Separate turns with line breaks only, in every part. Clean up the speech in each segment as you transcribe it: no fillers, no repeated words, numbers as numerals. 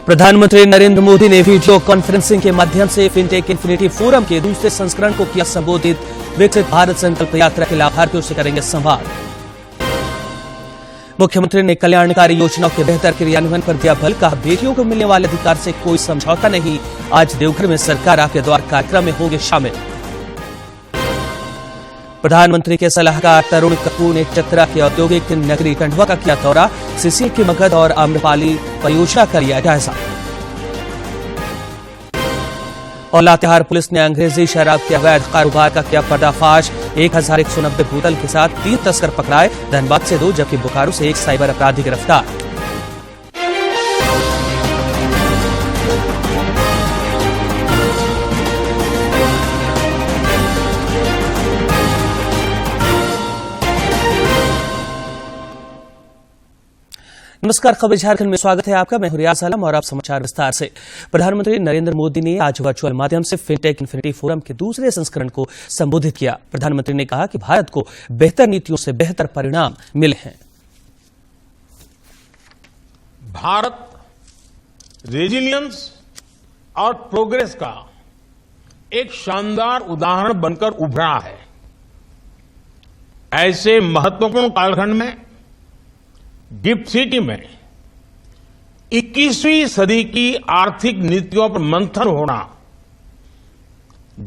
प्रधानमंत्री नरेंद्र मोदी ने video conferencing के माध्यम से फिनटेक इन्फिनिटी फोरम के दूसरे संस्करण को किया संबोधित। विकसित भारत संकल्प यात्रा के लाभार्थियों से करेंगे संवाद। मुख्यमंत्री ने कल्याणकारी योजनाओं के बेहतर क्रियान्वयन पर दिया बल। कहा, बेटियों को मिलने वाले अधिकार से कोई समझौता नहीं। आज देवघर में सरकार आपके द्वार कार्यक्रम में होंगे शामिल। प्रधानमंत्री के सलाहकार तरुण कपूर ने चतरा के औद्योगिक नगरी खंडवा का किया दौरा। सीसीएल की मगध और आम्रपाली परियोजना का लिया जायजा। और लातेहार पुलिस ने अंग्रेजी शराब के अवैध कारोबार का किया पर्दाफाश। 1190 बोतल के साथ 3 तस्कर पकड़ाए। धनबाद से 2 जबकि बोकारो से 1 साइबर अपराधी गिरफ्तार। नमस्कार, खबर झारखंड में स्वागत है आपका। मैं हूं रियाज आलम और आप समाचार विस्तार से। प्रधानमंत्री नरेंद्र मोदी ने आज वर्चुअल माध्यम से फिनटेक इन्फिनिटी फोरम के दूसरे संस्करण को संबोधित किया। प्रधानमंत्री ने कहा कि भारत को बेहतर नीतियों से बेहतर परिणाम मिले हैं।
भारत रेजिलियंस और प्रोग्रेस का एक शानदार उदाहरण बनकर उभरा है। ऐसे महत्वपूर्ण कालखंड में गिफ्ट सिटी में 21वीं सदी की आर्थिक नीतियों पर मंथन होना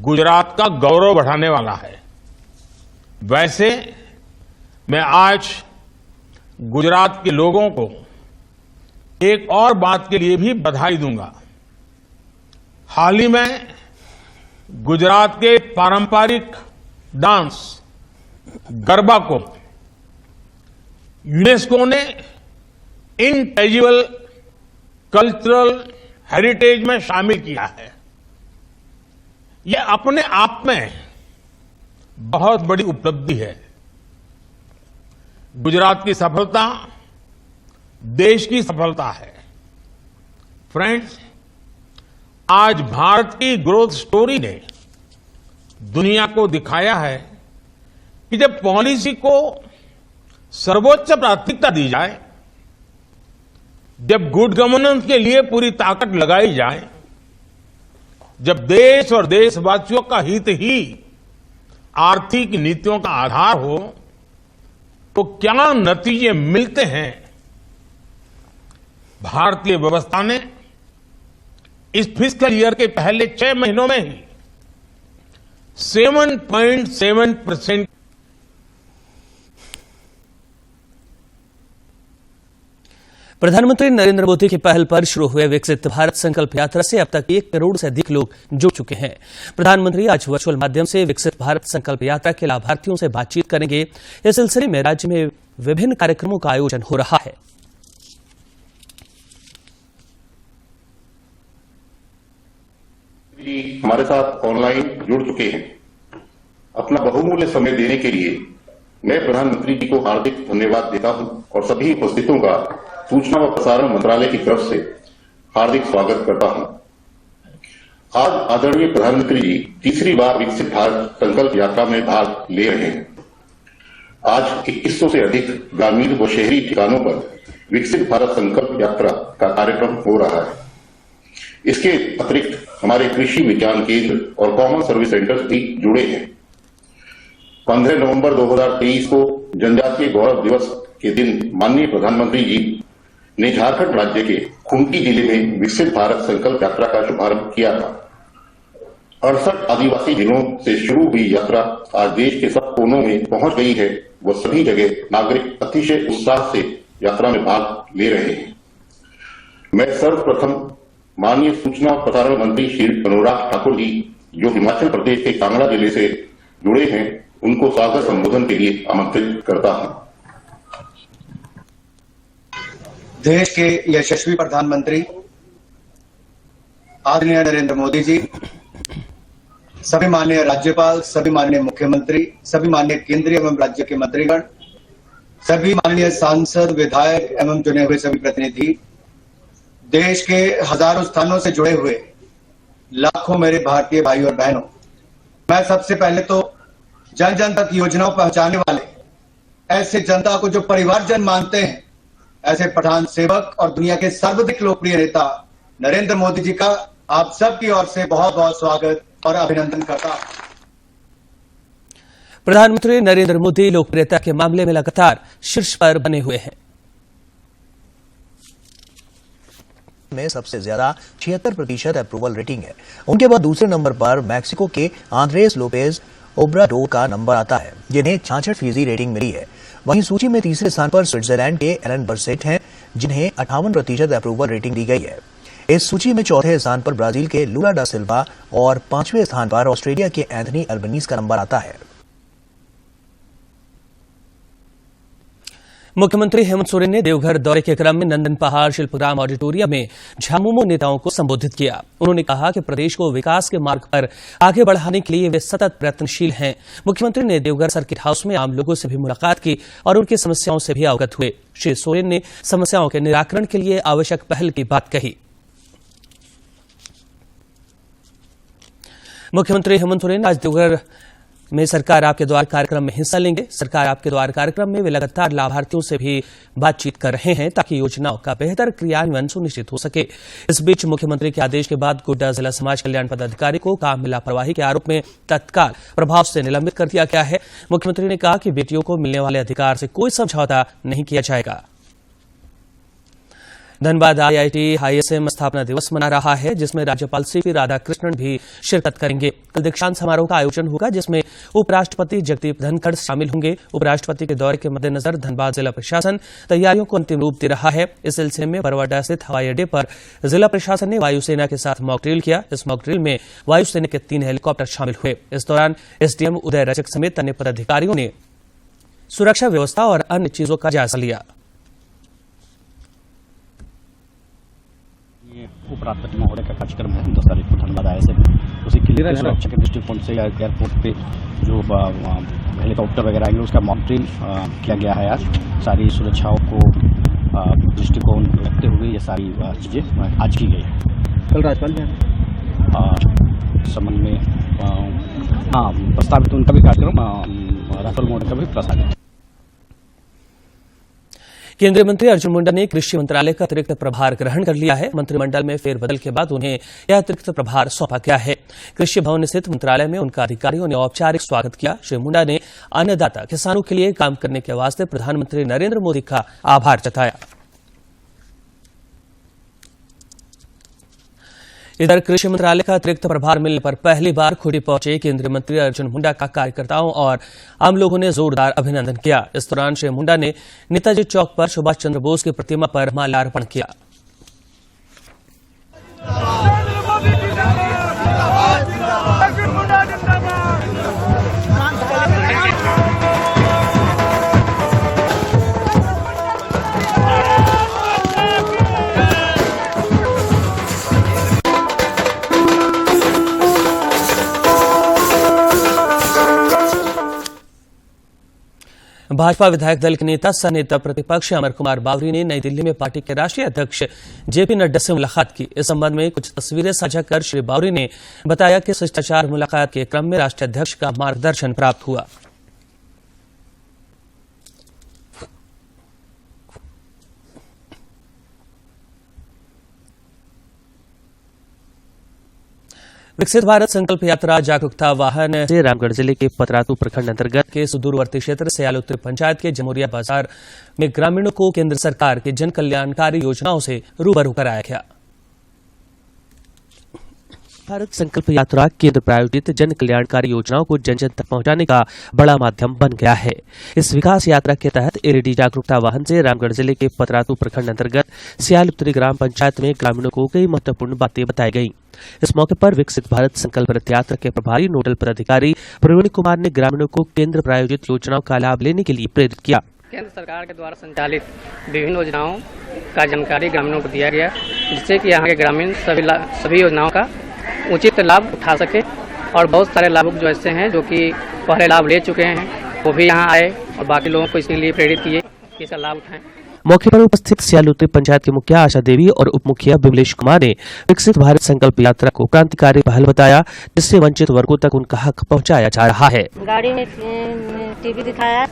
गुजरात का गौरव बढ़ाने वाला है। वैसे मैं आज गुजरात के लोगों को एक और बात के लिए भी बधाई दूंगा। हाल ही में गुजरात के पारंपरिक डांस गरबा को यूनेस्को ने इनटेंजिबल कल्चरल हेरिटेज में शामिल किया है। यह अपने आप में बहुत बड़ी उपलब्धि है। गुजरात की सफलता देश की सफलता है। फ्रेंड्स, आज भारत की ग्रोथ स्टोरी ने दुनिया को दिखाया है कि जब पॉलिसी को सर्वोच्च प्राथमिकता दी जाए, जब गुड गवर्नेंस के लिए पूरी ताकत लगाई जाए, जब देश और देशवासियों का हित ही आर्थिक नीतियों का आधार हो, तो क्या नतीजे मिलते हैं। भारतीय व्यवस्था ने इस फिस्कल ईयर के पहले 6 महीनों में ही 7.7%
प्रधानमंत्री नरेंद्र मोदी की पहल पर शुरू हुए विकसित भारत संकल्प यात्रा से अब तक 1 करोड़ से अधिक लोग जुड़ चुके हैं। प्रधानमंत्री आज वर्चुअल माध्यम से विकसित भारत संकल्प यात्रा के लाभार्थियों से बातचीत करेंगे। इस सिलसिले में राज्य में विभिन्न कार्यक्रमों का आयोजन हो रहा है।
हमारे साथ ऑनलाइन जुड़ चुके हैं। अपना बहुमूल्य समय देने के लिए मैं प्रधानमंत्री जी को हार्दिक धन्यवाद देता हूं और सभी उपस्थितों का सूचना व प्रसारण मंत्रालय की तरफ से हार्दिक स्वागत करता हूं। आज आदरणीय प्रधानमंत्री जी तीसरी बार विकसित भारत संकल्प यात्रा में भाग ले रहे हैं। आज 2100 से अधिक ग्रामीण व शहरी ठिकानों पर विकसित भारत संकल्प यात्रा का कार्यक्रम हो रहा है। इसके अतिरिक्त हमारे कृषि विज्ञान केंद्र और कॉमन सर्विस सेंटर्स भी जुड़े हैं। 15 नवंबर 2023 को जनजातीय गौरव दिवस के दिन माननीय प्रधानमंत्री जी ने झारखंड राज्य के खूंटी जिले में विकसित भारत संकल्प यात्रा का शुभारंभ किया था। 68 आदिवासी जिलों से शुरू हुई यात्रा आज देश के सब कोनों में पहुंच गई है। वह सभी जगह नागरिक अतिशय उत्साह से यात्रा में भाग ले रहे हैं। मैं सर्वप्रथम माननीय सूचना और प्रसारण मंत्री श्री अनुराग ठाकुर जी, जो हिमाचल प्रदेश के कांगड़ा जिले से जुड़े हैं, उनको स्वागत संबोधन के लिए आमंत्रित करता हूं।
देश के यशस्वी प्रधानमंत्री आदरणीय नरेंद्र मोदी जी, सभी माननीय राज्यपाल, सभी माननीय मुख्यमंत्री, सभी माननीय केंद्रीय एवं राज्य के मंत्रीगण, सभी माननीय सांसद, विधायक एवं चुने हुए सभी प्रतिनिधि, देश के हजारों स्थानों से जुड़े हुए लाखों मेरे भारतीय भाई और बहनों, मैं सबसे पहले तो जन जन तक योजनाओं पहुंचाने वाले ऐसे जनता को जो परिवारजन मानते हैं, ऐसे प्रधान सेवक और दुनिया के सर्वाधिक लोकप्रिय नेता नरेंद्र मोदी जी का आप सबकी ओर से बहुत बहुत स्वागत और अभिनंदन करता हूं।
प्रधानमंत्री नरेंद्र मोदी लोकप्रियता के मामले में लगातार शीर्ष पर बने हुए हैं।
में सबसे ज्यादा 76% अप्रूवल रेटिंग है। उनके बाद दूसरे नंबर पर मैक्सिको के आंद्रेस लोपेज ओब्राडोर का नंबर आता है, जिन्हें 66% रेटिंग मिली है। वहीं सूची में तीसरे स्थान पर स्विट्जरलैंड के एलन बर्सेट हैं, जिन्हें 58% अप्रूवल रेटिंग दी गई है। इस सूची में चौथे स्थान पर ब्राजील के लूला डा सिल्वा और 5वें स्थान पर ऑस्ट्रेलिया के एंथनी अल्बनीज का नंबर आता है।
मुख्यमंत्री हेमंत सोरेन ने देवघर दौरे के क्रम में नंदन पहाड़ शिल्पग्राम ऑडिटोरियम में झामुमो नेताओं को संबोधित किया। उन्होंने कहा कि प्रदेश को विकास के मार्ग पर आगे बढ़ाने के लिए वे सतत प्रयत्नशील हैं। मुख्यमंत्री ने देवघर सर्किट हाउस में आम लोगों से भी मुलाकात की और उनकी समस्याओं से भी अवगत हुए। श्री सोरेन ने समस्याओं के निराकरण के लिए आवश्यक पहल की बात कही। मुख्यमंत्री हेमंत सोरेन आज देवघर में सरकार आपके द्वार कार्यक्रम में हिस्सा लेंगे। सरकार आपके द्वार कार्यक्रम में वे लगातार लाभार्थियों से भी बातचीत कर रहे हैं ताकि योजनाओं का बेहतर क्रियान्वयन सुनिश्चित हो सके। इस बीच मुख्यमंत्री के आदेश के बाद गोड्डा जिला समाज कल्याण पदाधिकारी को काम में लापरवाही के आरोप में तत्काल प्रभाव से निलंबित कर दिया गया है। मुख्यमंत्री ने कहा कि बेटियों को मिलने वाले अधिकार से कोई समझौता नहीं किया जाएगा। धनबाद आईआईटी ISM स्थापना दिवस मना रहा है, जिसमें राज्यपाल CP राधाकृष्णन भी शिरकत करेंगे। कल दीक्षांत समारोह का आयोजन होगा, जिसमें उपराष्ट्रपति जगदीप धनखड़ शामिल होंगे। उपराष्ट्रपति के दौरे के मद्देनजर धनबाद जिला प्रशासन तैयारियों को अंतिम रूप दे रहा है। इस सिलसिले में बरवाडा स्थित हवाई अड्डे पर जिला प्रशासन ने वायुसेना के साथ मॉक ड्रिल किया। इस मॉक ड्रिल में वायुसेना के 3 हेलीकॉप्टर शामिल हुए। इस दौरान SDM उदय रजक समेत अन्य पदाधिकारियों ने सुरक्षा व्यवस्था और अन्य चीजों का जायजा लिया।
उपराष्ट्रपति महोदय का कार्यक्रम है 10 तारीख को धनबाद आए से उसी के लिए सुरक्षा के दृष्टिकोण से एयरपोर्ट पे जो हेलीकॉप्टर वगैरह आएंगे उसका मॉक ड्रिल किया गया है। आज सारी सुरक्षाओं को दृष्टिकोण रखते हुए ये सारी चीज़ें आज की गई है।
कल राज्यपाल
संबंध में प्रस्तावित उनका भी कार्यक्रम राहुल महोदय का भी प्रसारित।
केंद्रीय मंत्री अर्जुन मुंडा ने कृषि मंत्रालय का अतिरिक्त प्रभार ग्रहण कर लिया है। मंत्रिमंडल में फेरबदल के बाद उन्हें यह अतिरिक्त प्रभार सौंपा गया है। कृषि भवन स्थित मंत्रालय में उनका अधिकारियों ने औपचारिक स्वागत किया। श्री मुंडा ने अन्नदाता किसानों के लिए काम करने के वास्ते प्रधानमंत्री नरेंद्र मोदी का आभार जताया। इधर कृषि मंत्रालय का अतिरिक्त प्रभार मिलने पर पहली बार खूंटी पहुंचे केंद्रीय मंत्री अर्जुन मुंडा का कार्यकर्ताओं और आम लोगों ने जोरदार अभिनंदन किया। इस दौरान श्री मुंडा ने नेताजी चौक पर सुभाष चंद्र बोस की प्रतिमा पर माल्यार्पण किया। भाजपा विधायक दल के नेता सह नेता प्रतिपक्ष अमर कुमार बावरी ने नई दिल्ली में पार्टी के राष्ट्रीय अध्यक्ष JP नड्डा से मुलाकात की। इस संबंध में कुछ तस्वीरें साझा कर श्री बावरी ने बताया कि शिष्टाचार मुलाकात के क्रम में राष्ट्रीय अध्यक्ष का मार्गदर्शन प्राप्त हुआ। विकसित भारत संकल्प यात्रा जागरूकता वाहन से रामगढ़ जिले के पतरातू प्रखंड अंतर्गत के सुदूरवर्ती क्षेत्र सयाल उत्तरी पंचायत के जमुरिया बाजार में ग्रामीणों को केंद्र सरकार की जन कल्याणकारी योजनाओं से रूबरू कराया गया। भारत संकल्प यात्रा केंद्र प्रायोजित जन कल्याणकारी योजनाओं को जन जन तक पहुंचाने का बड़ा माध्यम बन गया है। इस विकास यात्रा के तहत एलईडी जागरूकता वाहन से रामगढ़ जिले के पतरातू प्रखंड अंतर्गत सियाल उत्तरी ग्राम पंचायत में ग्रामीणों को कई महत्वपूर्ण बातें बताई गई। इस मौके पर विकसित भारत संकल्प रथ यात्रा के प्रभारी नोडल पदाधिकारी प्रवीण कुमार ने ग्रामीणों को केंद्र प्रायोजित योजनाओं का लाभ लेने के लिए प्रेरित किया।
केंद्र सरकार के द्वारा संचालित विभिन्न योजनाओं का जानकारी ग्रामीणों को दिया गया, जिससे कि यहाँ के ग्रामीण सभी योजनाओं का उचित लाभ उठा सके। और बहुत सारे लाभुक जो ऐसे हैं जो कि पहले लाभ ले चुके हैं वो भी यहाँ आए और बाकी लोगों को इसके लिए प्रेरित किए कि इसका लाभ उठाएं।
मौके पर उपस्थित सियाल उत्तरी पंचायत के मुखिया आशा देवी और उप मुखिया विमलेश कुमार ने विकसित भारत संकल्प यात्रा को क्रांतिकारी पहल बताया, जिससे वंचित वर्गों तक उनका हक पहुंचाया जा रहा है।
गाड़ी में टीवी दिखाया,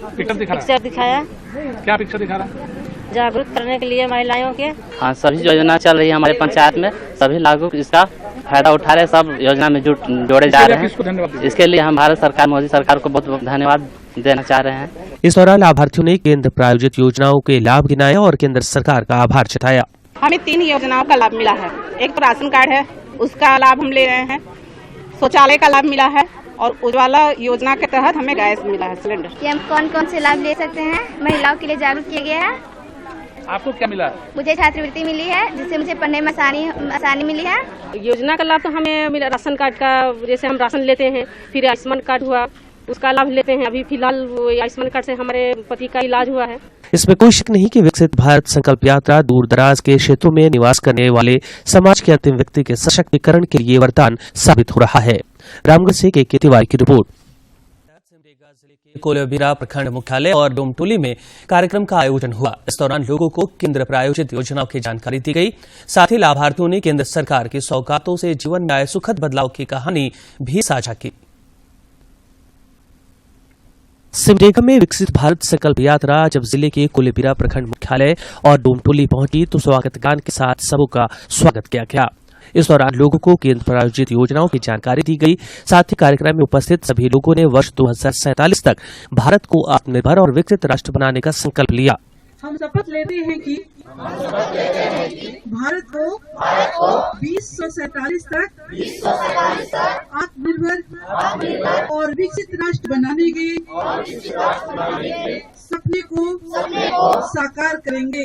पिक्चर दिखाया।
क्या पिक्चर दिखा रहा? जागरूक करने के लिए महिलाओं के।
हाँ, सभी योजना चल रही है हमारे पंचायत में, सभी लागू इसका फायदा उठा रहे, सब योजना में जोड़े जा रहे हैं। इसके लिए हम भारत सरकार, मोदी सरकार को बहुत बहुत धन्यवाद देना चाह रहे हैं।
इस दौरान लाभार्थियों ने केंद्र प्रायोजित योजनाओं के लाभ गिनाया और केंद्र सरकार का आभार जताया।
हमें 3 योजनाओं का लाभ मिला है। एक तो राशन कार्ड है, उसका लाभ हम ले रहे हैं, शौचालय का लाभ मिला है और उज्ज्वला योजना के तहत हमें गैस मिला है, सिलेंडर।
कि हम कौन कौन से लाभ ले सकते हैं, महिलाओं के लिए जागरूक किया गया है।
आपको क्या मिला?
मुझे छात्रवृत्ति मिली है, जिससे मुझे पढ़ने में आसानी मिली है।
योजना का लाभ तो हमें मिला, राशन कार्ड का, जैसे हम राशन लेते हैं, फिर आयुष्मान कार्ड हुआ, उसका लाभ लेते हैं। अभी फिलहाल आयुष्मान कार्ड से हमारे पति का इलाज हुआ है।
इसमें कोई शक नहीं कि विकसित भारत संकल्प यात्रा दूर दराज के क्षेत्रों में निवास करने वाले समाज के अंतिम व्यक्ति के सशक्तिकरण के लिए वरदान साबित हो रहा है। रामगढ़ से के तिवारी की रिपोर्ट। कोलेबिरा प्रखंड मुख्यालय और डोमटोली में कार्यक्रम का आयोजन हुआ। इस दौरान लोगों को केंद्र प्रायोजित योजनाओं की जानकारी दी गई। साथ ही लाभार्थियों ने केंद्र सरकार की सौगातों से जीवन में आए सुखद बदलाव की कहानी भी साझा की। सिमडेगा में विकसित भारत संकल्प यात्रा जब जिले के कोलेबिरा प्रखंड मुख्यालय और डोमटोली पहुंची तो स्वागत गान के साथ सबका स्वागत किया गया। इस दौरान लोगों को केंद्र प्रायोजित योजनाओं की जानकारी दी गई। साथ ही कार्यक्रम में उपस्थित सभी लोगों ने वर्ष 2047 तक भारत को आत्मनिर्भर और विकसित राष्ट्र बनाने का संकल्प लिया।
हम शपथ लेते हैं कि भारत को 2047 तक आत्मनिर्भर और विकसित राष्ट्र बनाने के सपने को साकार करेंगे।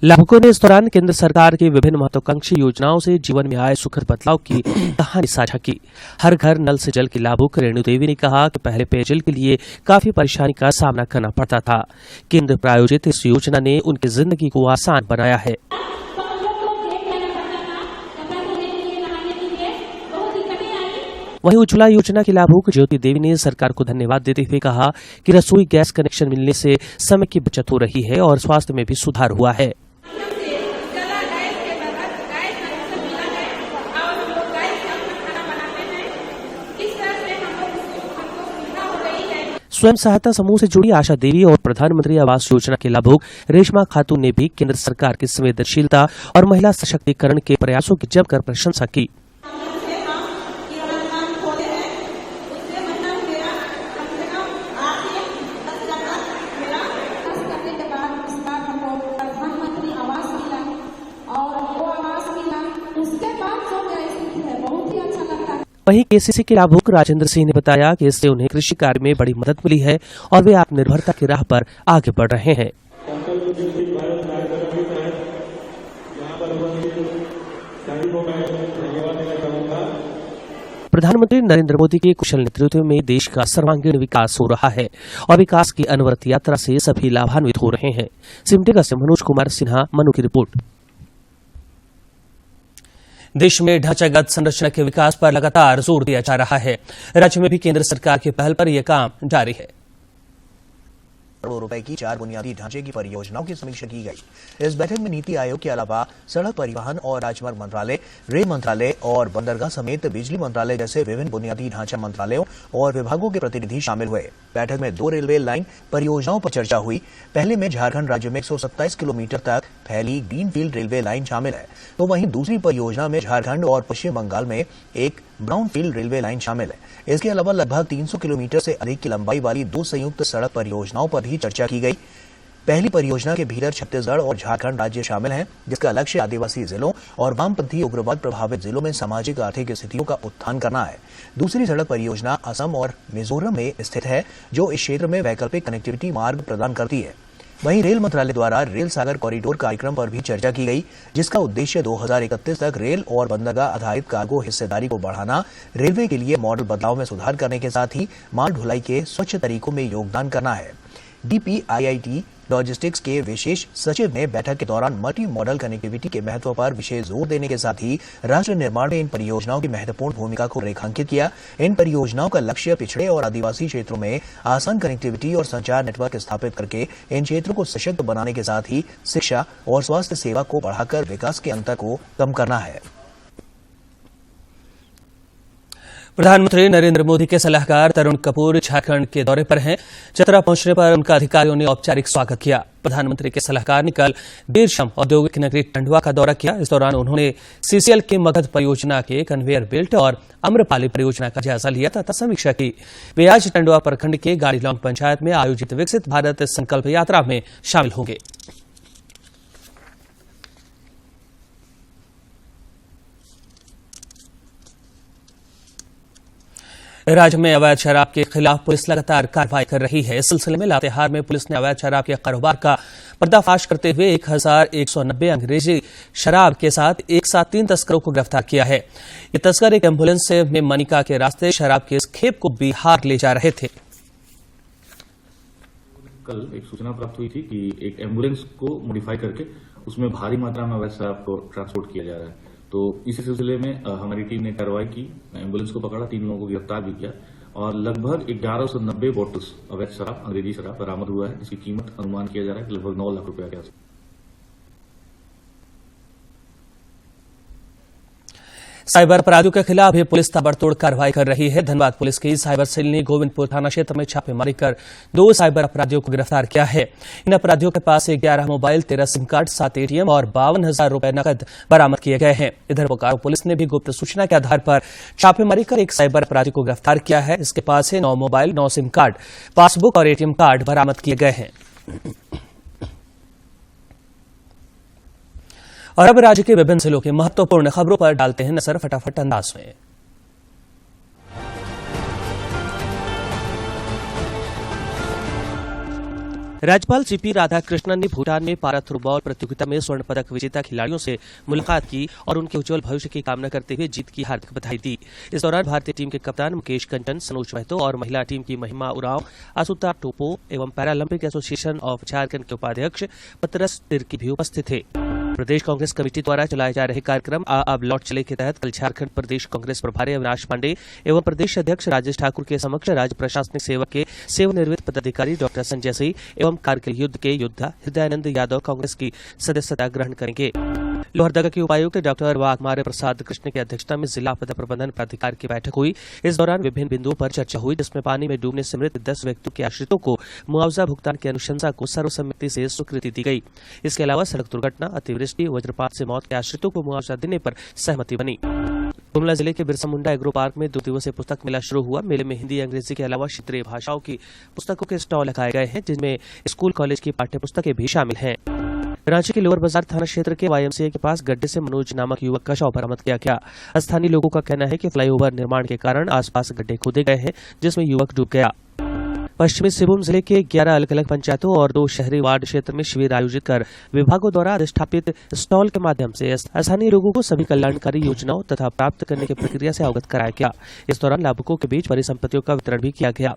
लाभुकों ने इस दौरान केंद्र सरकार की विभिन्न महत्वाकांक्षी योजनाओं से जीवन में आए सुखद बदलाव की कहानी साझा की। हर घर नल से जल की लाभुक रेणु देवी ने कहा कि पहले पेयजल के लिए काफी परेशानी का सामना करना पड़ता था। केंद्र प्रायोजित इस योजना ने उनकी जिंदगी को आसान बनाया है। वहीं उज्ज्वला योजना की लाभुक ज्योति देवी ने सरकार को धन्यवाद देते हुए कहा कि रसोई गैस कनेक्शन मिलने से समय की बचत हो रही है और स्वास्थ्य में भी सुधार हुआ है। स्वयं सहायता समूह से जुड़ी आशा देवी और प्रधानमंत्री आवास योजना के लाभुक रेशमा खातून ने भी केंद्र सरकार की संवेदनशीलता और महिला सशक्तिकरण के प्रयासों की जमकर प्रशंसा की। वहीं केसीसी के लाभुक राजेंद्र सिंह ने बताया कि इससे उन्हें कृषि कार्य में बड़ी मदद मिली है और वे आत्मनिर्भरता की राह पर आगे बढ़ रहे हैं। प्रधानमंत्री नरेंद्र मोदी के कुशल नेतृत्व में देश का सर्वांगीण विकास हो रहा है और विकास की अनवरत यात्रा से सभी लाभान्वित हो रहे हैं। सिमडेगा से मनोज कुमार सिन्हा, मनु की रिपोर्ट। देश में ढांचागत संरचना के विकास पर लगातार जोर दिया जा रहा है। राज्य में भी केंद्र सरकार की पहल पर यह काम जारी है।
करोड़ रुपए की 4 बुनियादी ढांचे की परियोजनाओं की समीक्षा की गई। इस बैठक में नीति आयोग के अलावा सड़क परिवहन और राजमार्ग मंत्रालय, रेल मंत्रालय और बंदरगाह समेत बिजली मंत्रालय जैसे विभिन्न बुनियादी ढांचा मंत्रालयों और विभागों के प्रतिनिधि शामिल हुए। बैठक में 2 रेलवे लाइन परियोजनाओं पर चर्चा हुई। पहले में झारखंड राज्य में 127 किलोमीटर तक फैली ग्रीनफील्ड रेलवे लाइन शामिल है, तो वहीं दूसरी परियोजना में झारखंड और पश्चिम बंगाल में एक ब्राउनफील्ड रेलवे लाइन शामिल है। इसके अलावा लगभग 300 किलोमीटर से अधिक की लंबाई वाली 2 संयुक्त सड़क परियोजनाओं पर भी चर्चा की गई। पहली परियोजना के भीतर छत्तीसगढ़ और झारखंड राज्य शामिल हैं, जिसका लक्ष्य आदिवासी जिलों और वामपंथी उग्रवाद प्रभावित जिलों में सामाजिक आर्थिक स्थितियों का उत्थान करना है। दूसरी सड़क परियोजना असम और मिजोरम में स्थित है, जो इस क्षेत्र में वैकल्पिक कनेक्टिविटी मार्ग प्रदान करती है। वहीं रेल मंत्रालय द्वारा रेल सागर कॉरिडोर कार्यक्रम पर भी चर्चा की गई, जिसका उद्देश्य 2031 तक रेल और बंदरगाह आधारित कार्गो हिस्सेदारी को बढ़ाना, रेलवे के लिए मॉडल बदलाव में सुधार करने के साथ ही माल ढुलाई के स्वच्छ तरीकों में योगदान करना है। DPIIT लॉजिस्टिक्स के विशेष सचिव ने बैठक के दौरान मल्टी मॉडल कनेक्टिविटी के महत्व पर विशेष जोर देने के साथ ही राष्ट्र निर्माण में इन परियोजनाओं की महत्वपूर्ण भूमिका को रेखांकित किया। इन परियोजनाओं का लक्ष्य पिछड़े और आदिवासी क्षेत्रों में आसान कनेक्टिविटी और संचार नेटवर्क स्थापित करके इन क्षेत्रों को सशक्त बनाने के साथ ही शिक्षा और स्वास्थ्य सेवा को बढ़ाकर विकास के अंतर को कम करना है।
प्रधानमंत्री नरेंद्र मोदी के सलाहकार तरुण कपूर झारखंड के दौरे पर हैं। चतरा पहुंचने पर उनका अधिकारियों ने औपचारिक स्वागत किया। प्रधानमंत्री के सलाहकार ने कल देर शाम औद्योगिक नगरी टंडवा का दौरा किया। इस दौरान उन्होंने सीसीएल के मगध परियोजना के कन्वेयर बेल्ट और अम्रपाली परियोजना का जायजा लिया तथा समीक्षा की। वे आज टंडवा प्रखंड के गाड़ीलौंग पंचायत में आयोजित विकसित भारत संकल्प यात्रा में शामिल होंगे। राज्य में अवैध शराब के खिलाफ पुलिस लगातार कार्रवाई कर रही है। इस सिलसिले में लातेहार में पुलिस ने अवैध शराब के कारोबार का पर्दाफाश करते हुए 1190 अंग्रेजी शराब के साथ एक साथ 3 तस्करों को गिरफ्तार किया है। ये तस्कर एक एम्बुलेंस से में मनिका के रास्ते शराब के इस खेप को बिहार ले जा रहे थे।
कल एक सूचना प्राप्त हुई थी कि एक एम्बुलेंस को मॉडिफाई करके उसमें भारी मात्रा में अवैध शराब को ट्रांसपोर्ट किया जा रहा है। तो इसी सिलसिले में हमारी टीम ने कार्रवाई की, एम्बुलेंस को पकड़ा, 3 लोगों को गिरफ्तार भी किया और लगभग 1190 बोतल्स अवैध शराब, अंग्रेजी शराब बरामद हुआ है। इसकी कीमत अनुमान किया जा रहा है कि लगभग 9 लाख रुपया के आसपास।
साइबर अपराधियों के खिलाफ भी पुलिस ताबड़तोड़ कार्रवाई कर रही है। धनबाद पुलिस की साइबर सेल ने गोविंदपुर थाना क्षेत्र में छापेमारी कर 2 साइबर अपराधियों को गिरफ्तार किया है। इन अपराधियों के पास से 11 मोबाइल, 13 सिम कार्ड, 7 एटीएम और 52,000 रुपए नकद बरामद किए गए हैं। इधर बोकारो पुलिस ने भी गुप्त सूचना के आधार पर छापेमारी कर एक साइबर अपराधी को गिरफ्तार किया है। इसके पास से 9 मोबाइल, 9 सिम कार्ड, पासबुक और एटीएम कार्ड बरामद किए गए हैं। और अब राज्य के विभिन्न जिलों की महत्वपूर्ण खबरों पर डालते हैं नजर फटाफट अंदाज में। राज्यपाल सीपी राधाकृष्णन ने भूटान में पारा थ्रोबॉल प्रतियोगिता में स्वर्ण पदक विजेता खिलाड़ियों से मुलाकात की और उनके उज्जवल भविष्य की कामना करते हुए जीत की हार्दिक बधाई दी। इस दौरान भारतीय टीम के कप्तान मुकेश कंचन, सनोज महतो और महिला टीम की महिमा उरांव, आसुता टोपो एवं पैरालंपिक एसोसिएशन ऑफ झारखंड के उपाध्यक्ष पतरस तिर्की भी उपस्थित थे। प्रदेश कांग्रेस कमेटी द्वारा चलाए जा रहे कार्यक्रम अब लौट चले के तहत कल झारखंड प्रदेश कांग्रेस प्रभारी अविनाश पांडे एवं प्रदेश अध्यक्ष राजेश ठाकुर के समक्ष राज्य प्रशासनिक सेवा के सेवानिवृत्त पदाधिकारी डॉक्टर संजय सिंह एवं कारगिल युद्ध के योद्धा हृदयानंद यादव कांग्रेस की सदस्यता ग्रहण करेंगे। लोहरदगा के उपायुक्त डॉक्टर वाघमारे प्रसाद कृष्ण की अध्यक्षता में जिला आपदा प्रबंधन प्राधिकार की बैठक हुई। इस दौरान विभिन्न बिंदुओं पर चर्चा हुई, जिसमें पानी में डूबने से मृत 10 व्यक्तियों के आश्रितों को मुआवजा भुगतान की अनुशंसा को सर्वसम्मति से स्वीकृति दी गई। इसके अलावा सड़क दुर्घटना, अतिवृष्टि, वज्रपात से मौत के आश्रितों को मुआवजा देने पर सहमति बनी। गुमला जिले के बिरसा मुंडा एग्रो पार्क में 2 दिवसीय पुस्तक मेला शुरू हुआ। मेले में हिंदी, अंग्रेजी के अलावा क्षेत्रीय भाषाओं की पुस्तकों के स्टॉल लगाए गए हैं, जिनमें स्कूल कॉलेज की पाठ्य पुस्तकें भी शामिल हैं। रांची के लोअर बाजार थाना क्षेत्र के YMCA के पास गड्ढे से मनोज नामक युवक का शव बरामद किया गया। स्थानीय लोगों का कहना है कि फ्लाईओवर निर्माण के कारण आसपास गड्ढे खोदे गए हैं, जिसमें युवक डूब गया। पश्चिमी सिंहभूम जिले के 11 अलग अलग पंचायतों और 2 शहरी वार्ड क्षेत्र में शिविर आयोजित कर विभागों द्वारा अधिष्ठापित स्टॉल के माध्यम से स्थानीय लोगों को सभी कल्याणकारी योजनाओं तथा प्राप्त करने की प्रक्रिया से अवगत कराया गया। इस दौरान लाभुकों के बीच परिसंपत्तियों का वितरण भी किया गया।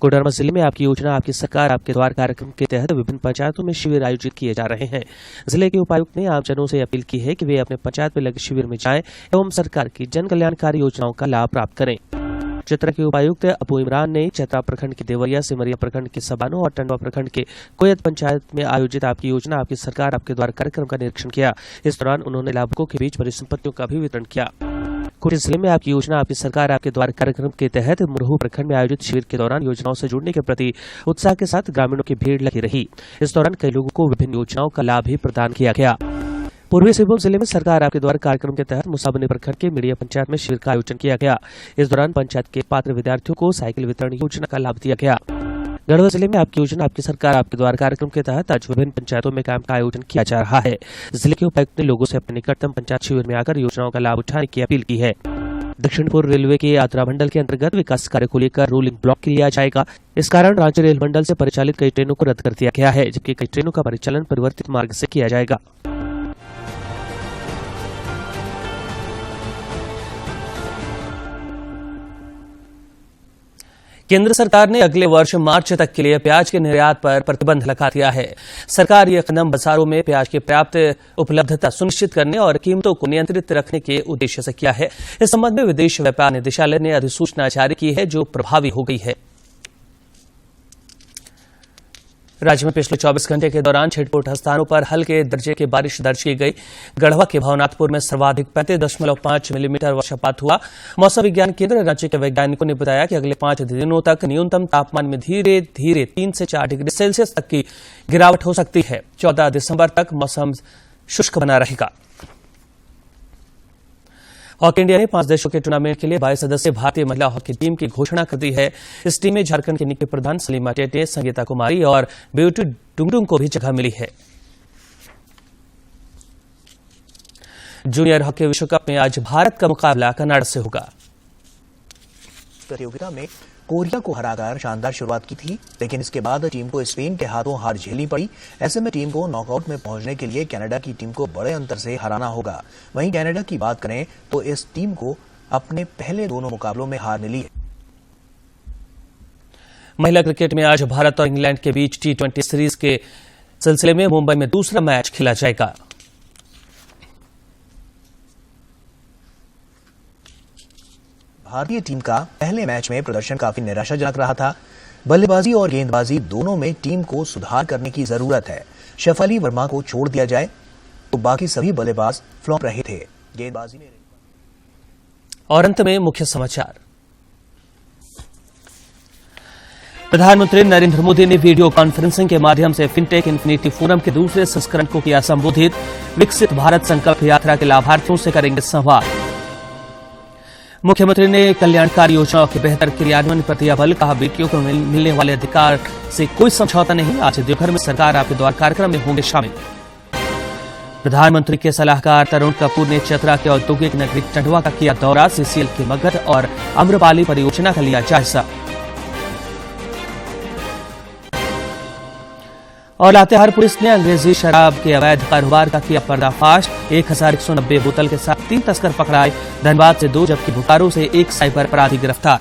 कोडरमा जिले में आपकी योजना आपकी सरकार आपके द्वार कार्यक्रम के तहत विभिन्न पंचायतों में शिविर आयोजित किए जा रहे हैं। जिले के उपायुक्त ने आमजनों से अपील की है कि वे अपने पंचायत में लगे शिविर में जाएं एवं सरकार की जन कल्याणकारी योजनाओं का लाभ प्राप्त करें। चतरा के उपायुक्त अबू इमरान ने चतरा प्रखंड के देवरिया, सिमरिया प्रखंड के सबानो और टंडवा प्रखंड के कोयत पंचायत में आयोजित आपकी योजना आपकी सरकार आपके द्वार कार्यक्रम का निरीक्षण किया। इस दौरान उन्होंने लाभुकों के बीच परिसंपत्तियों का भी वितरण किया। खूंटी जिले में आपकी योजना आपकी सरकार आपके द्वार कार्यक्रम के तहत मुरहू प्रखंड में आयोजित शिविर के दौरान योजनाओं से जुड़ने के प्रति उत्साह के साथ ग्रामीणों की भीड़ लगी रही। इस दौरान कई लोगों को विभिन्न योजनाओं का लाभ भी प्रदान किया गया। पूर्वी सिंहभूम जिले में सरकार आपके द्वार कार्यक्रम के तहत मुसाबनी प्रखंड के मीडिया पंचायत में शिविर का आयोजन किया गया। इस दौरान पंचायत के पात्र विद्यार्थियों को साइकिल वितरण योजना का लाभ दिया गया। गढ़वा जिले में आपकी योजना आपकी सरकार आपके द्वार कार्यक्रम के तहत आज विभिन्न पंचायतों में कैंप का आयोजन किया जा रहा है। जिले के उपायुक्त ने लोगों से अपने निकटतम पंचायत शिविर में आकर योजनाओं का लाभ उठाने की अपील की है। दक्षिण पूर्व रेलवे के यात्रा मंडल के अंतर्गत विकास कार्य को लेकर रोलिंग ब्लॉक के लिया जाएगा। इस कारण रांची रेल मंडल से परिचालित कई ट्रेनों को रद्द कर दिया गया है, जबकि कई ट्रेनों का परिचालन परिवर्तित मार्ग से किया जाएगा। केंद्र सरकार ने अगले वर्ष मार्च तक के लिए प्याज के निर्यात पर प्रतिबंध लगा दिया है। सरकार ये कदम बाजारों में प्याज की पर्याप्त उपलब्धता सुनिश्चित करने और कीमतों को नियंत्रित रखने के उद्देश्य से किया है। इस संबंध में विदेश व्यापार निदेशालय ने अधिसूचना जारी की है, जो प्रभावी हो गई है। राज्य में पिछले 24 घंटे के दौरान छिटपुट स्थानों पर हल्के दर्जे की बारिश दर्ज की गई। गढ़वा के भवनाथपुर में सर्वाधिक 35.5 मिलीमीटर वर्षपात हुआ। मौसम विज्ञान केंद्र रांची के वैज्ञानिकों ने बताया कि अगले 5 दिनों तक न्यूनतम तापमान में धीरे धीरे 3 से 4 डिग्री सेल्सियस तक की गिरावट हो सकती है। 14 दिसंबर तक मौसम शुष्क बना रहेगा। हॉकी इंडिया ने 5 देशों के टूर्नामेंट के लिए 22 सदस्यीय भारतीय महिला हॉकी टीम की घोषणा कर दी है। इस टीम में झारखंड की निकी प्रधान, सलीमा टेटे, संगीता कुमारी और ब्यूटी डुंगडुंग को भी जगह मिली है। जूनियर हॉकी विश्व कप में आज भारत का मुकाबला कनाडा से होगा।
प्रतियोगिता में कोरिया को हराकर शानदार शुरुआत की थी, लेकिन इसके बाद टीम को स्पेन के हाथों हार झेलनी पड़ी। ऐसे में टीम को नॉकआउट में पहुंचने के लिए कनाडा की टीम को बड़े अंतर से हराना होगा। वहीं कनाडा की बात करें तो इस टीम को अपने पहले दोनों मुकाबलों में हार मिली है।
महिला क्रिकेट में आज भारत और इंग्लैंड के बीच T20 सीरीज के सिलसिले में मुंबई में दूसरा मैच खेला जाएगा।
भारतीय टीम का पहले मैच में प्रदर्शन काफी निराशाजनक रहा था। बल्लेबाजी और गेंदबाजी दोनों में टीम को सुधार करने की जरूरत है। शेफाली वर्मा को छोड़ दिया जाए तो बाकी सभी बल्लेबाज फ्लॉप रहे थे। गेंदबाजी में
और अंत में मुख्य समाचार। प्रधानमंत्री नरेंद्र मोदी ने वीडियो कॉन्फ्रेंसिंग के माध्यम से फिनटेक इन्फिनिटी फोरम के दूसरे संस्करण को किया संबोधित। विकसित भारत संकल्प यात्रा के लाभार्थियों से करेंगे संवाद। मुख्यमंत्री ने कल्याणकारी योजनाओं के बेहतर क्रियान्वयन पर दिया बल। कहा, बेटियों को मिलने वाले अधिकार से कोई समझौता नहीं। आज देवघर में सरकार आपके द्वार कार्यक्रम में होंगे शामिल। प्रधानमंत्री के सलाहकार तरुण कपूर ने चतरा के औद्योगिक नगरी टंडवा का किया दौरा। सीसीएल के मगध और अम्रपाली परियोजना का लिया जायजा। और लातेहार पुलिस ने अंग्रेजी शराब के अवैध कारोबार का किया पर्दाफाश। 1190 बोतल के साथ 3 तस्कर पकड़ाए। धनबाद से 2 जबकि बोकारो से 1 साइबर अपराधी गिरफ्तार।